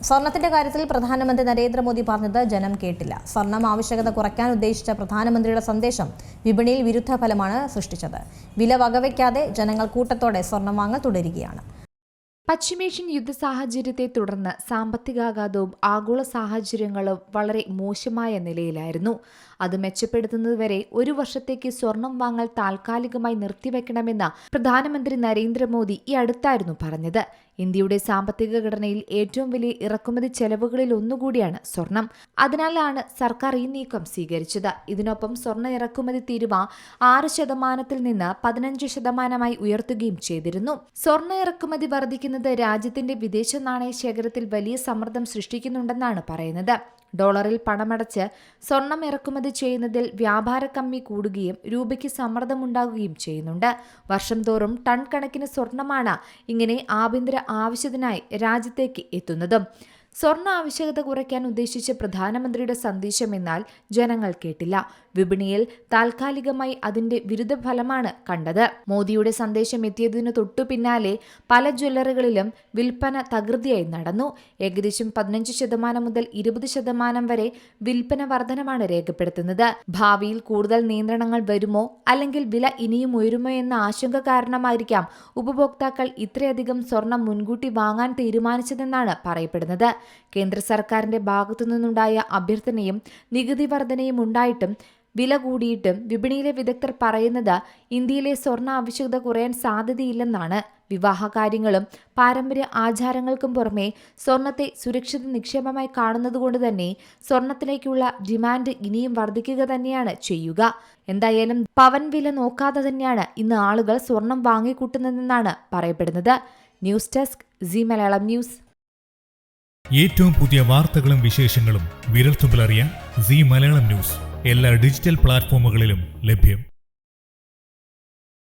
സ്വർണത്തിന്റെ കാര്യത്തിൽ പ്രധാനമന്ത്രി നരേന്ദ്രമോദി പറഞ്ഞത് ജനം കേട്ടില്ല. സ്വർണം ആവശ്യകത കുറയ്ക്കാൻ ഉദ്ദേശിച്ച പ്രധാനമന്ത്രിയുടെ സന്ദേശം വിപണിയിൽ വിരുദ്ധ ഫലമാണ് സൃഷ്ടിച്ചത്. വില വകവയ്ക്കാതെ ജനങ്ങൾ കൂട്ടത്തോടെ സ്വർണം വാങ്ങൽ തുടരുകയാണ്. പശ്ചിമേഷ്യൻ യുദ്ധ സാഹചര്യത്തെ തുടർന്ന് സാമ്പത്തികാഘാതവും ആഗോള സാഹചര്യങ്ങളും വളരെ മോശമായ നിലയിലായിരുന്നു. അത് മെച്ചപ്പെടുത്തുന്നതുവരെ ഒരു വർഷത്തേക്ക് സ്വർണം വാങ്ങൽ താൽക്കാലികമായി നിർത്തിവെക്കണമെന്ന് പ്രധാനമന്ത്രി നരേന്ദ്രമോദി ഈ അടുത്തായിരുന്നു പറഞ്ഞത്. ഇന്ത്യയുടെ സാമ്പത്തിക ഘടനയിൽ ഏറ്റവും വലിയ ഇറക്കുമതി ചെലവുകളിൽ ഒന്നുകൂടിയാണ് സ്വർണം. അതിനാലാണ് സർക്കാർ ഈ നീക്കം സ്വീകരിച്ചത്. ഇതിനൊപ്പം സ്വർണ്ണ ഇറക്കുമതി തീരുവ 6% നിന്ന് 15% ഉയർത്തുകയും ചെയ്തിരുന്നു. സ്വർണ്ണ ഇറക്കുമതി വർദ്ധിക്കുന്നത് രാജ്യത്തിന്റെ വിദേശ നാണയ ശേഖരത്തിൽ വലിയ സമ്മർദ്ദം സൃഷ്ടിക്കുന്നുണ്ടെന്നാണ് പറയുന്നത്. ഡോളറിൽ പണമടച്ച് സ്വർണം ഇറക്കുമതി ചെയ്യുന്നതിൽ വ്യാപാര കമ്മി കൂടുകയും രൂപയ്ക്ക് സമ്മർദ്ദമുണ്ടാകുകയും ചെയ്യുന്നുണ്ട്. വർഷം തോറും ടൺ കണക്കിന് സ്വർണമാണ് ഇങ്ങനെ ആഭ്യന്തര ആവശ്യത്തിനായി രാജ്യത്തേക്ക് എത്തുന്നതും. സ്വർണ്ണ ആവശ്യകത കുറയ്ക്കാൻ ഉദ്ദേശിച്ച പ്രധാനമന്ത്രിയുടെ സന്ദേശം എന്നാൽ ജനങ്ങൾ കേട്ടില്ല. വിപണിയിൽ താൽക്കാലികമായി അതിന്റെ വിരുദ്ധ ഫലമാണ് കണ്ടത്. മോദിയുടെ സന്ദേശം എത്തിയതിനു തൊട്ടു പിന്നാലെ പല ജ്വല്ലറികളിലും വിൽപ്പന തകൃതിയായി നടന്നു. ഏകദേശം 15% മുതൽ 20% വരെ വിൽപ്പന വർധനമാണ് രേഖപ്പെടുത്തുന്നത്. ഭാവിയിൽ കൂടുതൽ നിയന്ത്രണങ്ങൾ വരുമോ അല്ലെങ്കിൽ വില ഇനിയും ഉയരുമോ എന്ന ആശങ്ക കാരണമായിരിക്കാം ഉപഭോക്താക്കൾ ഇത്രയധികം സ്വർണം മുൻകൂട്ടി വാങ്ങാൻ തീരുമാനിച്ചതെന്നാണ് പറയപ്പെടുന്നത്. കേന്ദ്ര സർക്കാരിന്റെ ഭാഗത്തുനിന്നുണ്ടായ അഭ്യർത്ഥനയും നികുതി വർധനയും ഉണ്ടായിട്ടും വില കൂടിയിട്ടും വിപണിയിലെ വിദഗ്ധർ പറയുന്നത് ഇന്ത്യയിലെ സ്വർണ്ണ ആവശ്യകത കുറയാൻ സാധ്യതയില്ലെന്നാണ്. വിവാഹ കാര്യങ്ങളും പാരമ്പര്യ ആചാരങ്ങൾക്കും പുറമെ സ്വർണത്തെ സുരക്ഷിത നിക്ഷേപമായി കാണുന്നതുകൊണ്ട് തന്നെ സ്വർണത്തിലേക്കുള്ള ഡിമാൻഡ് ഇനിയും വർദ്ധിക്കുക തന്നെയാണ് ചെയ്യുക. എന്തായാലും പവൻ വില നോക്കാതെ തന്നെയാണ് ഇന്ന് ആളുകൾ സ്വർണം വാങ്ങിക്കൂട്ടുന്നതെന്നാണ് പറയപ്പെടുന്നത്. News desk Zee Malayalam news. ഏറ്റവും പുതിയ വാർത്തകളും വിശേഷങ്ങളും വിരൽത്തുമ്പിലറിയാൻ സീ മലയാളം ന്യൂസ് എല്ലാ ഡിജിറ്റൽ പ്ലാറ്റ്ഫോമുകളിലും ലഭ്യം.